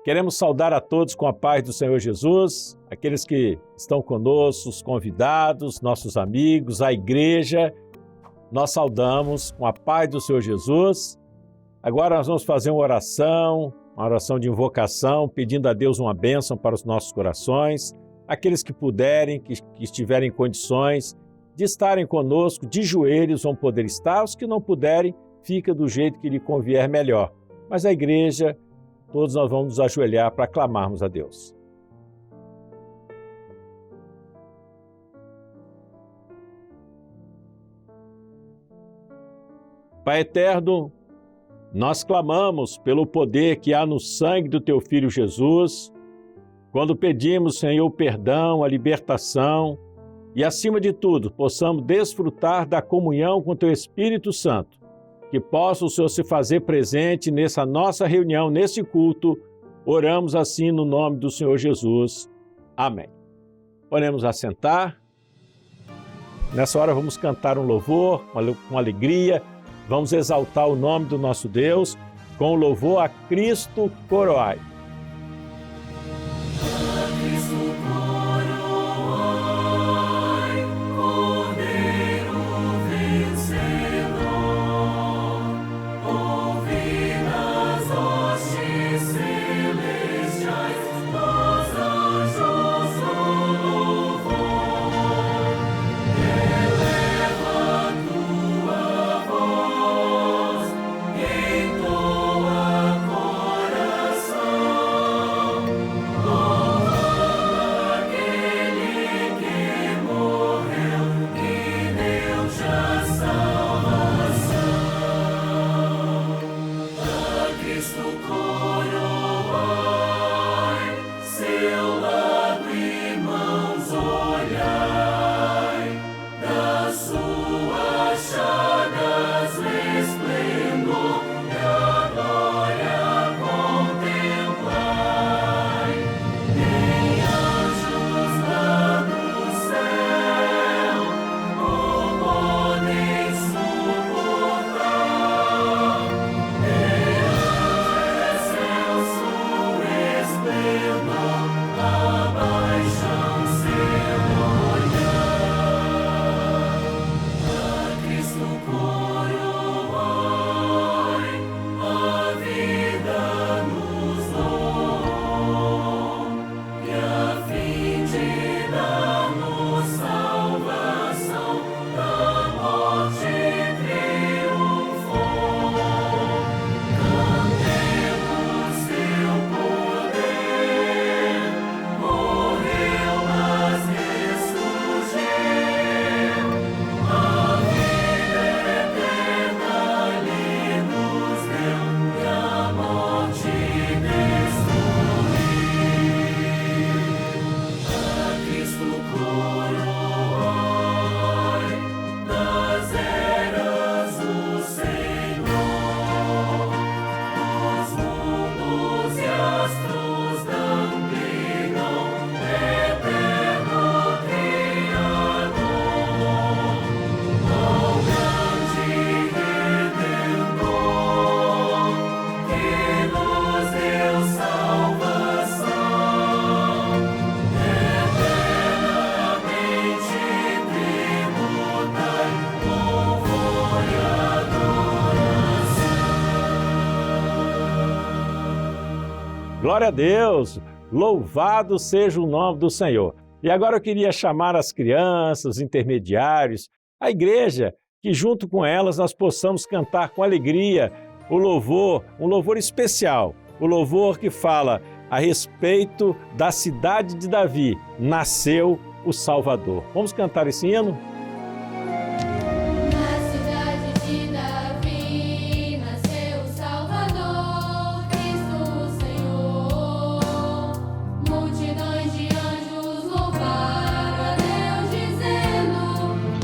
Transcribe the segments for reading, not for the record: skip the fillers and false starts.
Queremos saudar a todos com a paz do Senhor Jesus, aqueles que estão conosco, os convidados, nossos amigos, a igreja. Nós saudamos com a paz do Senhor Jesus. Agora nós vamos fazer uma oração de invocação, pedindo a Deus uma bênção para os nossos corações. Aqueles que puderem, que estiverem em condições de estarem conosco, de joelhos vão poder estar. Os que não puderem, fica do jeito que lhe convier melhor. Mas a igreja, todos nós vamos nos ajoelhar para clamarmos a Deus. Pai eterno, nós clamamos pelo poder que há no sangue do Teu Filho Jesus, quando pedimos, Senhor, o perdão, a libertação e, acima de tudo, possamos desfrutar da comunhão com Teu Espírito Santo, que possa o Senhor se fazer presente nessa nossa reunião, nesse culto. Oramos assim no nome do Senhor Jesus. Amém. Podemos assentar. Nessa hora vamos cantar um louvor com alegria. Vamos exaltar o nome do nosso Deus com o louvor a Cristo coroai. Glória a Deus! Louvado seja o nome do Senhor. E agora eu queria chamar as crianças, os intermediários, a igreja, que junto com elas nós possamos cantar com alegria o louvor, um louvor especial, o louvor que fala a respeito da cidade de Davi, nasceu o Salvador. Vamos cantar esse hino?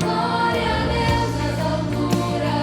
Glória a Deus nas alturas.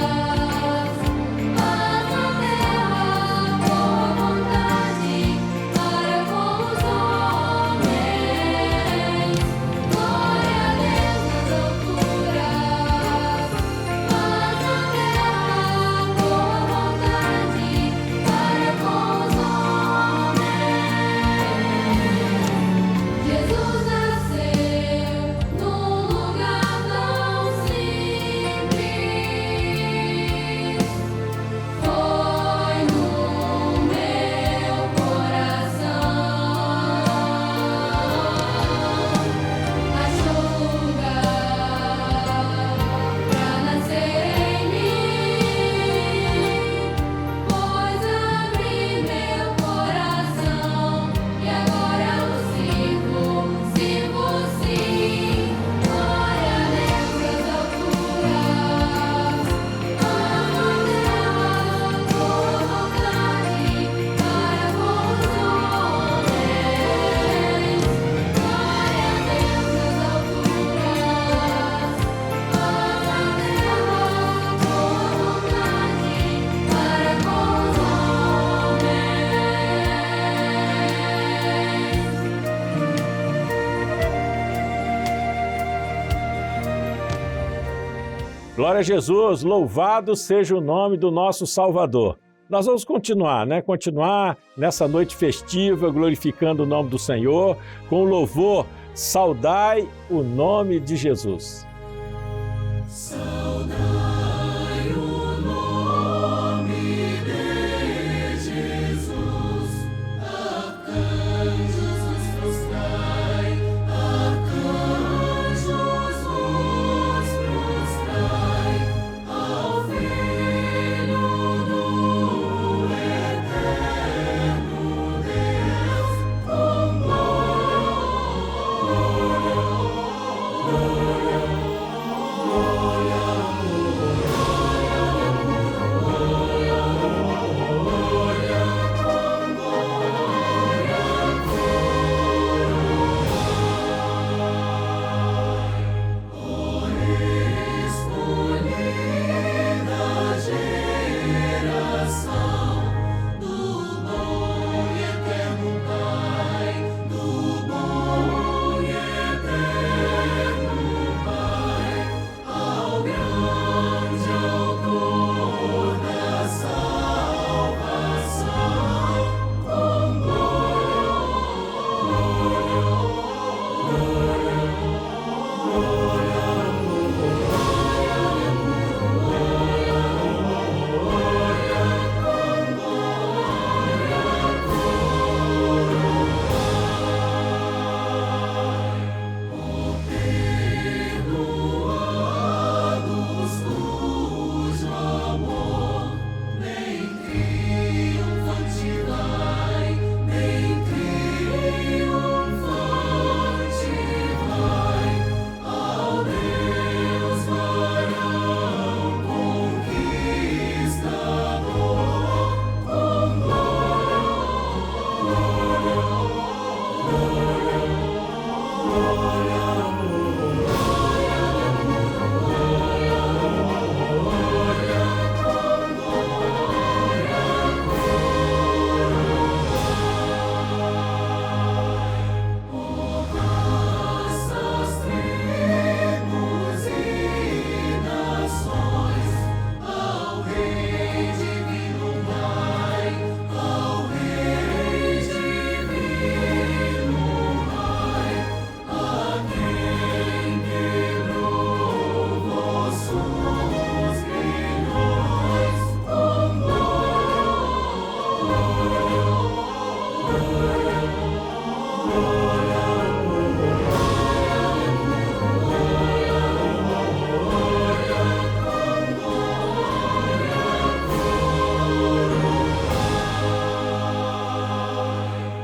Glória a Jesus, louvado seja o nome do nosso Salvador. Nós vamos continuar, Continuar nessa noite festiva, glorificando o nome do Senhor, com o louvor Saudai o nome de Jesus. Saudai o nome de Jesus, arcanjos vos prostrai, arcanjos vos prostrai, ao Filho do eterno Deus, com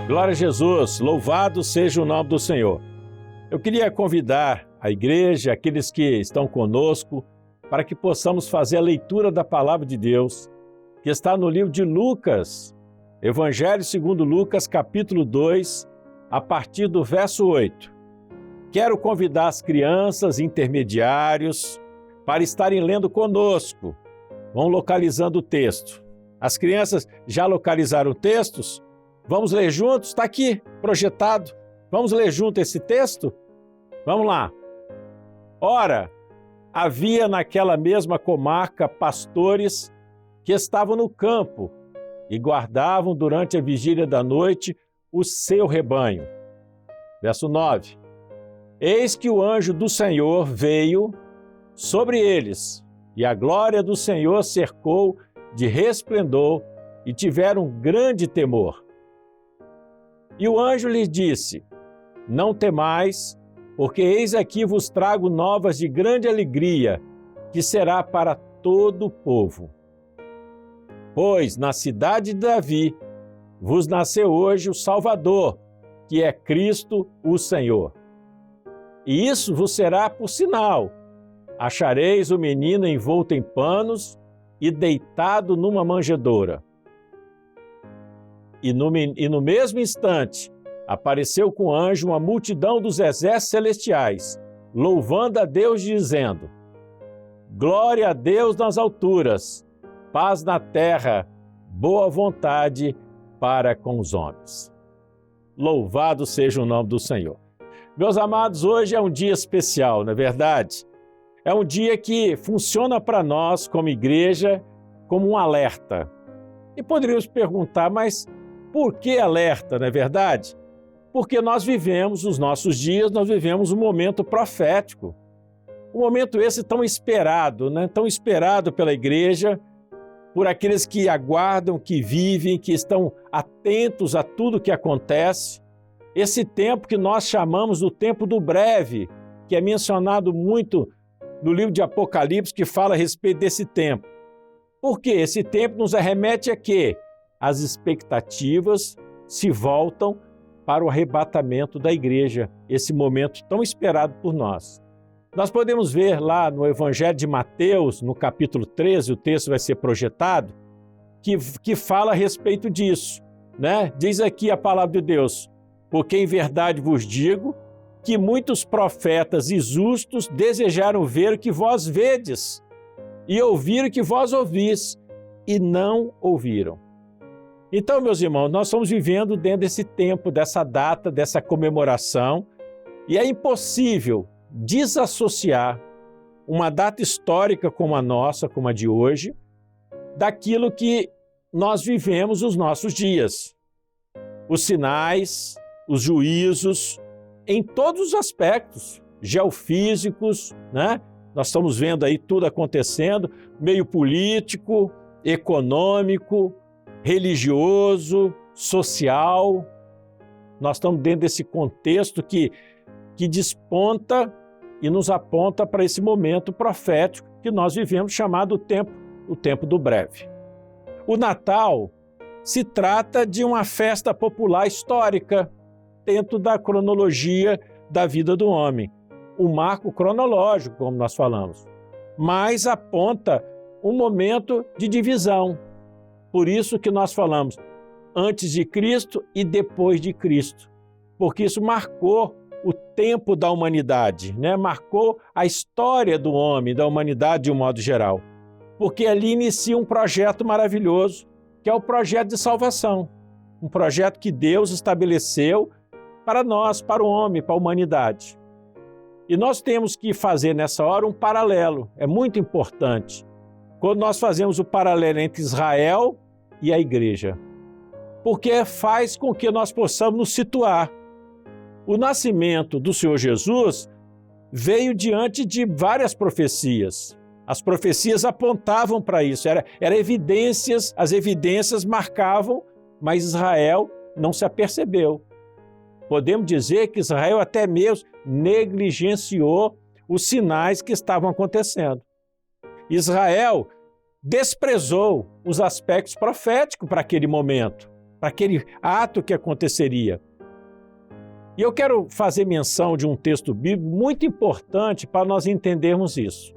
Glória a Jesus, louvado seja o nome do Senhor. Eu queria convidar a igreja, aqueles que estão conosco, para que possamos fazer a leitura da palavra de Deus, que está no livro de Lucas, Evangelho segundo Lucas, capítulo 2, a partir do verso 8. Quero convidar as crianças, intermediários, para estarem lendo conosco. Vão localizando o texto. As crianças já localizaram textos? Vamos ler juntos? Está aqui, projetado. Vamos ler junto esse texto? Vamos lá. Ora, havia naquela mesma comarca pastores que estavam no campo e guardavam durante a vigília da noite o seu rebanho. Verso 9. Eis que o anjo do Senhor veio sobre eles, e a glória do Senhor cercou de resplendor, e tiveram grande temor. E o anjo lhes disse: não temais, porque eis aqui vos trago novas de grande alegria, que será para todo o povo. Pois na cidade de Davi vos nasceu hoje o Salvador, que é Cristo o Senhor. E isso vos será por sinal: achareis o menino envolto em panos e deitado numa manjedoura. E no mesmo instante apareceu com o anjo uma multidão dos exércitos celestiais, louvando a Deus, dizendo: glória a Deus nas alturas, paz na terra, boa vontade para com os homens. Louvado seja o nome do Senhor. Meus amados, hoje é um dia especial, não é verdade? É um dia que funciona para nós, como igreja, como um alerta. E poderíamos perguntar, mas por que alerta, não é verdade? Porque nós vivemos, os nossos dias, nós vivemos um momento profético. Um momento esse tão esperado, né? Tão esperado pela igreja, por aqueles que aguardam, que vivem, que estão atentos a tudo que acontece. Esse tempo que nós chamamos do tempo do breve, que é mencionado muito no livro de Apocalipse, que fala a respeito desse tempo. Por quê? Esse tempo nos arremete a quê? As expectativas se voltam para o arrebatamento da igreja, esse momento tão esperado por nós. Nós podemos ver lá no Evangelho de Mateus, no capítulo 13, o texto vai ser projetado, que fala a respeito disso, né? Diz aqui a palavra de Deus: porque em verdade vos digo que muitos profetas e justos desejaram ver o que vós vedes e ouvir o que vós ouvis, e não ouviram. Então, meus irmãos, nós estamos vivendo dentro desse tempo, dessa data, dessa comemoração, e é impossível desassociar uma data histórica como a nossa, como a de hoje, daquilo que nós vivemos os nossos dias. Os sinais, os juízos, em todos os aspectos, geofísicos, né? Nós estamos vendo aí tudo acontecendo, meio político, econômico, religioso, social. Nós estamos dentro desse contexto que desponta e nos aponta para esse momento profético que nós vivemos, chamado o tempo do breve. O Natal se trata de uma festa popular histórica dentro da cronologia da vida do homem. Um marco cronológico, como nós falamos, mas aponta um momento de divisão. Por isso que nós falamos antes de Cristo e depois de Cristo, porque isso marcou o tempo da humanidade, né? Marcou a história do homem, da humanidade de um modo geral, porque ali inicia um projeto maravilhoso, que é o projeto de salvação, um projeto que Deus estabeleceu para nós, para o homem, para a humanidade. E nós temos que fazer nessa hora um paralelo, é muito importante, quando nós fazemos o paralelo entre Israel e a igreja, porque faz com que nós possamos nos situar. O nascimento do Senhor Jesus veio diante de várias profecias. As profecias apontavam para isso, as evidências marcavam, mas Israel não se apercebeu. Podemos dizer que Israel até mesmo negligenciou os sinais que estavam acontecendo. Israel desprezou os aspectos proféticos para aquele momento, para aquele ato que aconteceria. E eu quero fazer menção de um texto bíblico muito importante para nós entendermos isso.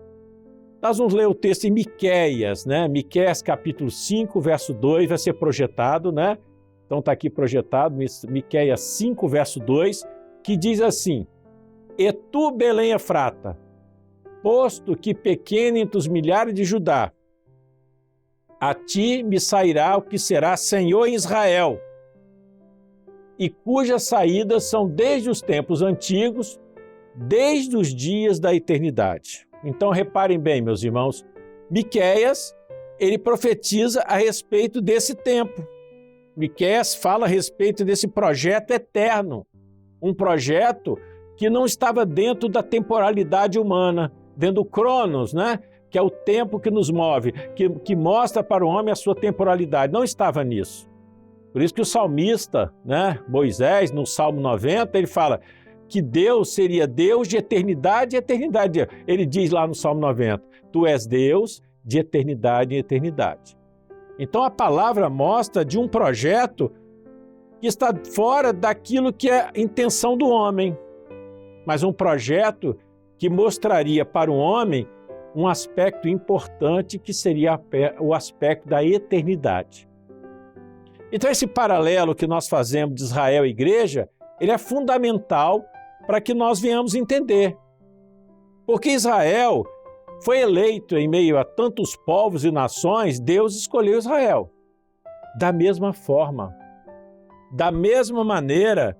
Nós vamos ler o texto em Miqueias, né? Miqueias capítulo 5, verso 2, vai ser projetado, né? Então está aqui projetado, Miqueias 5, verso 2, que diz assim: E tu, Belém Efrata, posto que pequena entre os milhares de Judá, a ti me sairá o que será Senhor em Israel, e cujas saídas são desde os tempos antigos, desde os dias da eternidade. Então reparem bem, meus irmãos, Miqueias, ele profetiza a respeito desse tempo. Miqueias fala a respeito desse projeto eterno, um projeto que não estava dentro da temporalidade humana, dentro do Cronos, né? Que é o tempo que nos move, que mostra para o homem a sua temporalidade. Não estava nisso. Por isso que o salmista, né, Moisés, no Salmo 90, ele fala que Deus seria Deus de eternidade e eternidade. Ele diz lá no Salmo 90, tu és Deus de eternidade em eternidade. Então a palavra mostra de um projeto que está fora daquilo que é a intenção do homem, mas um projeto que mostraria para o homem um aspecto importante que seria o aspecto da eternidade. Então esse paralelo que nós fazemos de Israel e igreja, ele é fundamental para que nós venhamos entender. Porque Israel foi eleito em meio a tantos povos e nações, Deus escolheu Israel. Da mesma forma, da mesma maneira,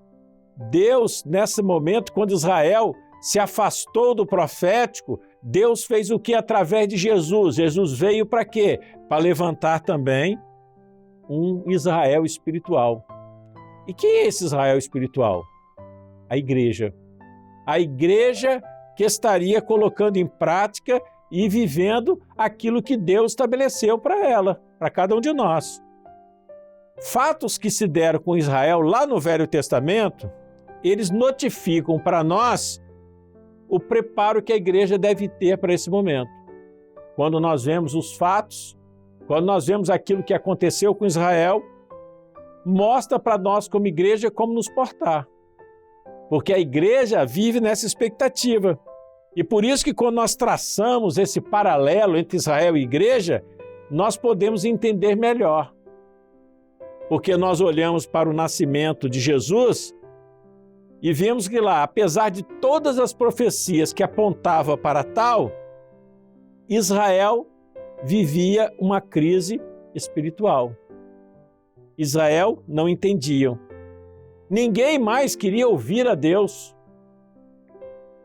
Deus, nesse momento, quando Israel se afastou do profético, Deus fez o que através de Jesus? Jesus veio para quê? Para levantar também um Israel espiritual. E quem é esse Israel espiritual? A igreja. A igreja que estaria colocando em prática e vivendo aquilo que Deus estabeleceu para ela, para cada um de nós. Fatos que se deram com Israel lá no Velho Testamento, eles notificam para nós o preparo que a igreja deve ter para esse momento. Quando nós vemos os fatos, quando nós vemos aquilo que aconteceu com Israel, mostra para nós como igreja como nos portar. Porque a igreja vive nessa expectativa. E por isso que quando nós traçamos esse paralelo entre Israel e igreja, nós podemos entender melhor. Porque nós olhamos para o nascimento de Jesus e vemos que lá, apesar de todas as profecias que apontavam para tal, Israel vivia uma crise espiritual. Israel não entendiam. Ninguém mais queria ouvir a Deus.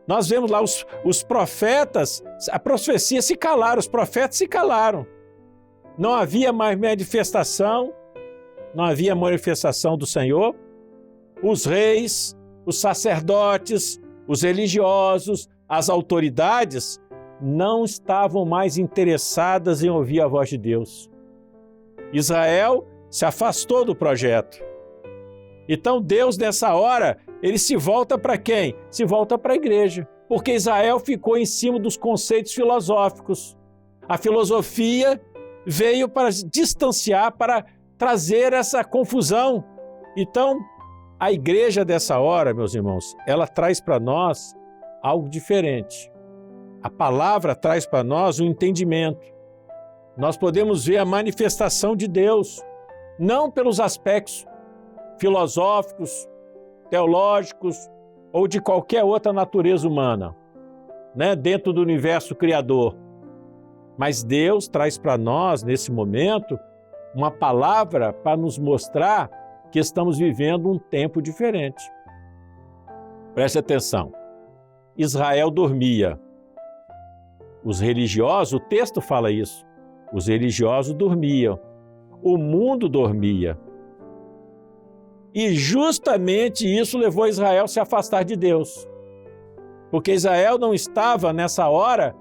Nós vemos lá os profetas, a profecia se calaram, os profetas se calaram. Não havia mais manifestação, não havia manifestação do Senhor. Os reis, os sacerdotes, os religiosos, as autoridades não estavam mais interessadas em ouvir a voz de Deus. Israel se afastou do projeto. Então Deus, nessa hora, ele se volta para quem? Se volta para a igreja, porque Israel ficou em cima dos conceitos filosóficos. A filosofia veio para distanciar, para trazer essa confusão. Então, a igreja dessa hora, meus irmãos, ela traz para nós algo diferente. A palavra traz para nós um entendimento. Nós podemos ver a manifestação de Deus, não pelos aspectos filosóficos, teológicos ou de qualquer outra natureza humana, dentro do universo criador. Mas Deus traz para nós, nesse momento, uma palavra para nos mostrar que estamos vivendo um tempo diferente. Preste atenção. Israel dormia. Os religiosos, o texto fala isso, os religiosos dormiam. O mundo dormia. E justamente isso levou Israel a se afastar de Deus. Porque Israel não estava, nessa hora,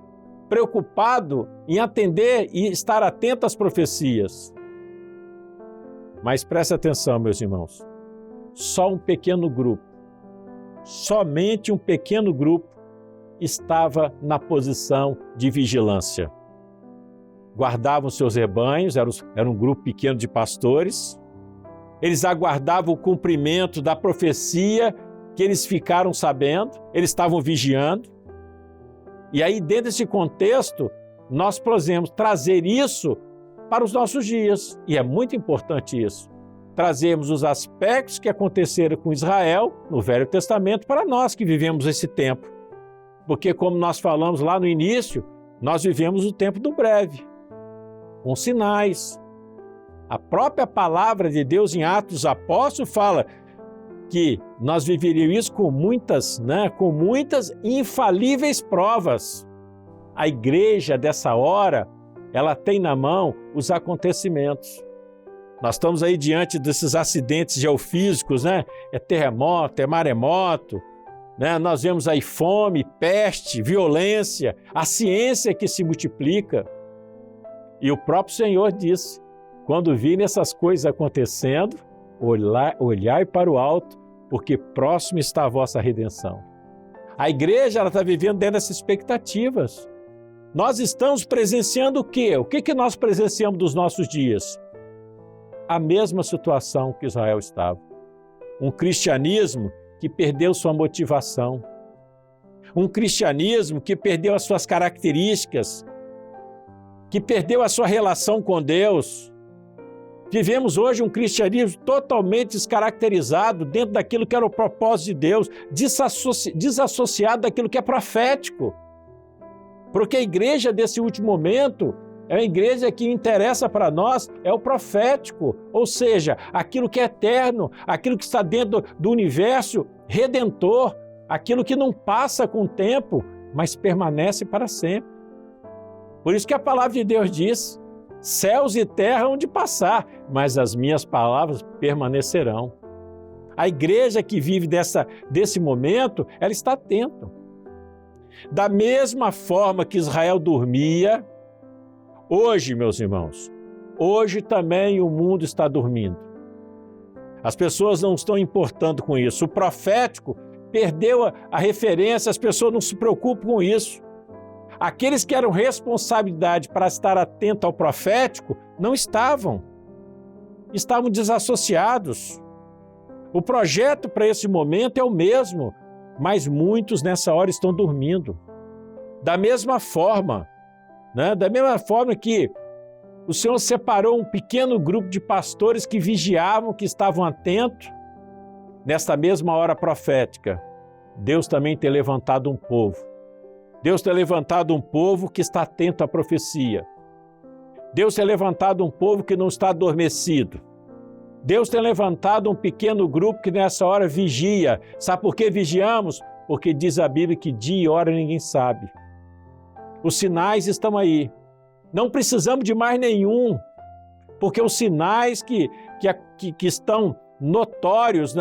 preocupado em atender e estar atento às profecias. Mas preste atenção, meus irmãos. Só um pequeno grupo, somente um pequeno grupo estava na posição de vigilância. Guardavam seus rebanhos, era um grupo pequeno de pastores. Eles aguardavam o cumprimento da profecia que eles ficaram sabendo, eles estavam vigiando. E aí, dentro desse contexto, nós podemos trazer isso para os nossos dias. E é muito importante isso. Trazermos os aspectos que aconteceram com Israel no Velho Testamento para nós que vivemos esse tempo. Porque, como nós falamos lá no início, nós vivemos o tempo do breve, com sinais. A própria palavra de Deus em Atos dos Apóstolos fala que nós viveríamos isso com muitas infalíveis provas. A igreja dessa hora, ela tem na mão os acontecimentos. Nós estamos aí diante desses acidentes geofísicos, É terremoto, é maremoto, Nós vemos aí fome, peste, violência, a ciência que se multiplica. E o próprio Senhor disse, quando virem essas coisas acontecendo, olhai para o alto, porque próximo está a vossa redenção. A igreja está vivendo dentro dessas expectativas. Nós estamos presenciando o quê? O que nós presenciamos dos nossos dias? A mesma situação que Israel estava. Um cristianismo que perdeu sua motivação. Um cristianismo que perdeu as suas características, que perdeu a sua relação com Deus. Vivemos hoje um cristianismo totalmente descaracterizado dentro daquilo que era o propósito de Deus, desassociado daquilo que é profético. Porque a igreja desse último momento é uma igreja que interessa para nós, é o profético, ou seja, aquilo que é eterno, aquilo que está dentro do universo redentor, aquilo que não passa com o tempo, mas permanece para sempre. Por isso que a palavra de Deus diz: céus e terra hão de passar, mas as minhas palavras permanecerão. A igreja que vive desse momento, ela está atenta. Da mesma forma que Israel dormia, hoje, meus irmãos, hoje também o mundo está dormindo. As pessoas não estão importando com isso. O profético perdeu a referência, as pessoas não se preocupam com isso. Aqueles que eram responsabilidade para estar atento ao profético não estavam desassociados. O projeto para esse momento é o mesmo, mas muitos nessa hora estão dormindo. Da mesma forma que o Senhor separou um pequeno grupo de pastores que vigiavam, que estavam atentos, nesta mesma hora profética, Deus também tem levantado um povo. Deus tem levantado um povo que está atento à profecia. Deus tem levantado um povo que não está adormecido. Deus tem levantado um pequeno grupo que nessa hora vigia. Sabe por que vigiamos? Porque diz a Bíblia que dia e hora ninguém sabe. Os sinais estão aí. Não precisamos de mais nenhum, porque os sinais que estão notórios,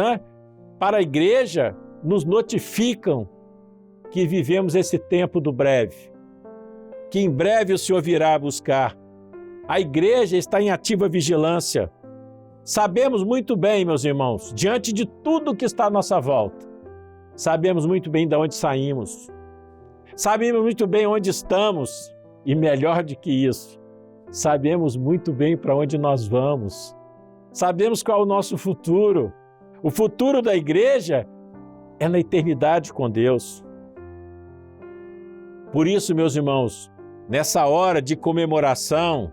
para a igreja nos notificam que vivemos esse tempo do breve, que em breve o Senhor virá buscar. A igreja está em ativa vigilância. Sabemos muito bem, meus irmãos, diante de tudo que está à nossa volta, sabemos muito bem de onde saímos, sabemos muito bem onde estamos e, melhor do que isso, sabemos muito bem para onde nós vamos, sabemos qual é o nosso futuro. O futuro da igreja é na eternidade com Deus. Por isso, meus irmãos, nessa hora de comemoração,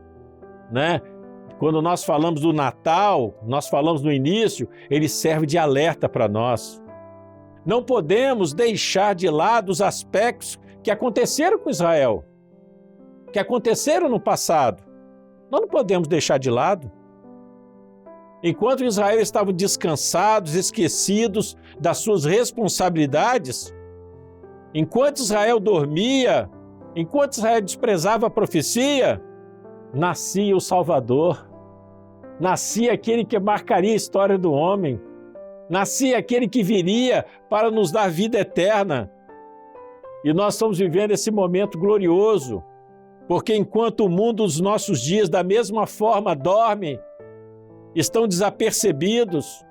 quando nós falamos do Natal, nós falamos no início, ele serve de alerta para nós. Não podemos deixar de lado os aspectos que aconteceram com Israel, que aconteceram no passado. Nós não podemos deixar de lado. Enquanto Israel estavam descansados, esquecidos das suas responsabilidades, enquanto Israel dormia, enquanto Israel desprezava a profecia, nascia o Salvador, nascia aquele que marcaria a história do homem, nascia aquele que viria para nos dar vida eterna. E nós estamos vivendo esse momento glorioso, porque enquanto o mundo dos nossos dias da mesma forma dorme, estão desapercebidos,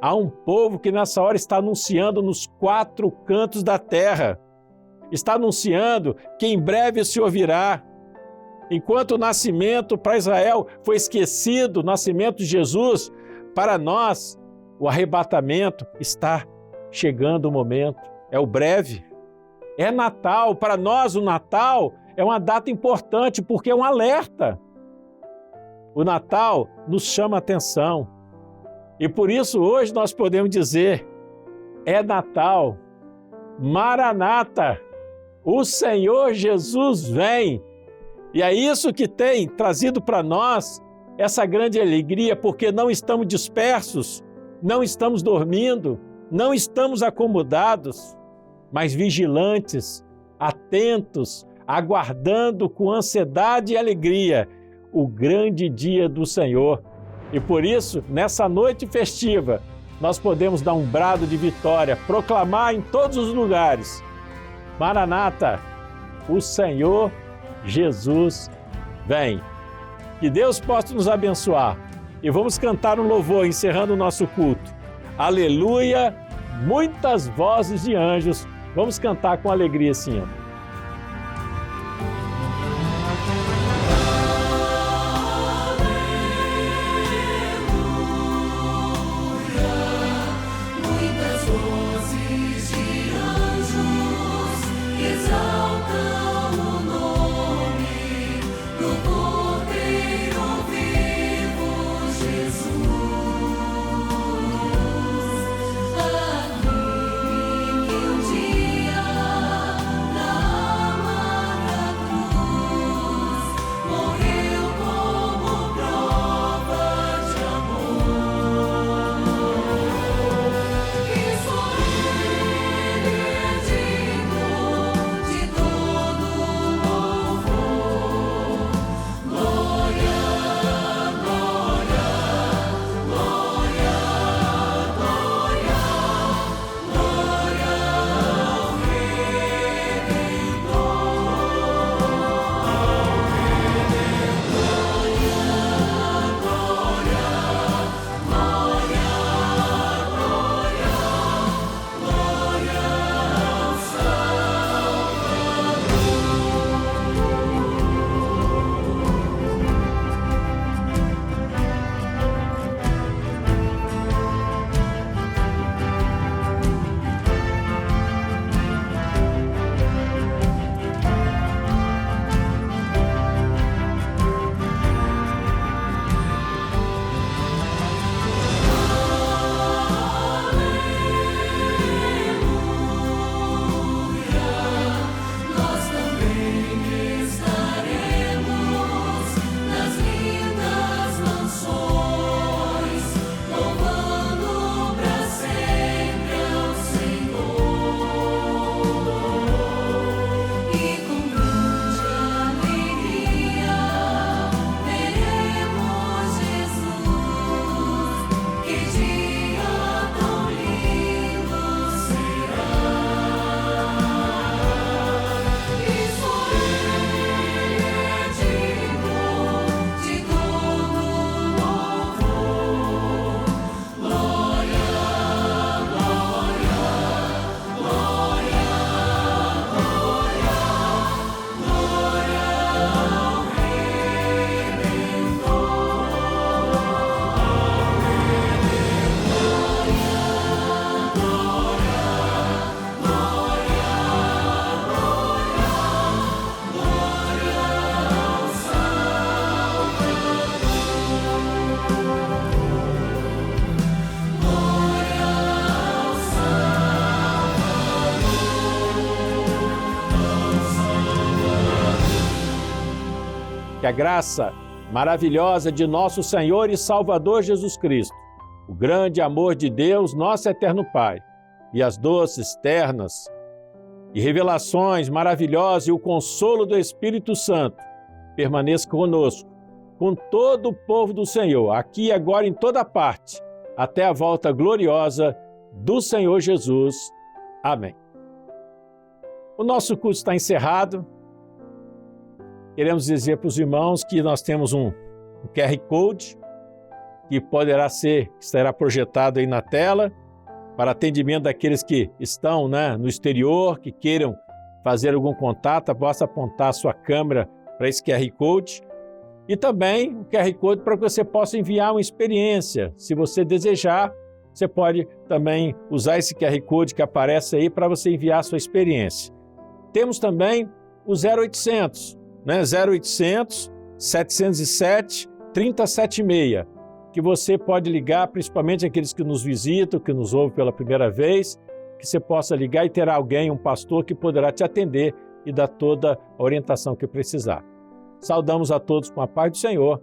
há um povo que nessa hora está anunciando nos 4 cantos da terra, está anunciando que em breve o Senhor virá. Enquanto o nascimento para Israel foi esquecido, o nascimento de Jesus, para nós, o arrebatamento está chegando o momento. É o breve. É Natal. Para nós, o Natal é uma data importante porque é um alerta. O Natal nos chama a atenção. E por isso hoje nós podemos dizer: é Natal. Maranata. O Senhor Jesus vem. E é isso que tem trazido para nós essa grande alegria, porque não estamos dispersos, não estamos dormindo, não estamos acomodados, mas vigilantes, atentos, aguardando com ansiedade e alegria o grande dia do Senhor. E por isso, nessa noite festiva, nós podemos dar um brado de vitória, proclamar em todos os lugares: Maranata, o Senhor Jesus vem. Que Deus possa nos abençoar. E vamos cantar um louvor encerrando o nosso culto. Aleluia, muitas vozes de anjos. Vamos cantar com alegria esse hino. Dia Que a graça maravilhosa de nosso Senhor e Salvador Jesus Cristo, o grande amor de Deus, nosso eterno Pai, e as doces, ternas e revelações maravilhosas e o consolo do Espírito Santo permaneça conosco, com todo o povo do Senhor, aqui e agora em toda parte, até a volta gloriosa do Senhor Jesus. Amém. O nosso culto está encerrado. Queremos dizer para os irmãos que nós temos um QR Code que estará projetado aí na tela para atendimento daqueles que estão, no exterior, que queiram fazer algum contato, possa apontar a sua câmera para esse QR Code. E também o QR Code para que você possa enviar uma experiência. Se você desejar, você pode também usar esse QR Code que aparece aí para você enviar a sua experiência. Temos também o 0800, 0800 707 3076, que você pode ligar, principalmente aqueles que nos visitam, que nos ouvem pela primeira vez, que você possa ligar e terá alguém, um pastor, que poderá te atender e dar toda a orientação que precisar. Saudamos a todos com a paz do Senhor.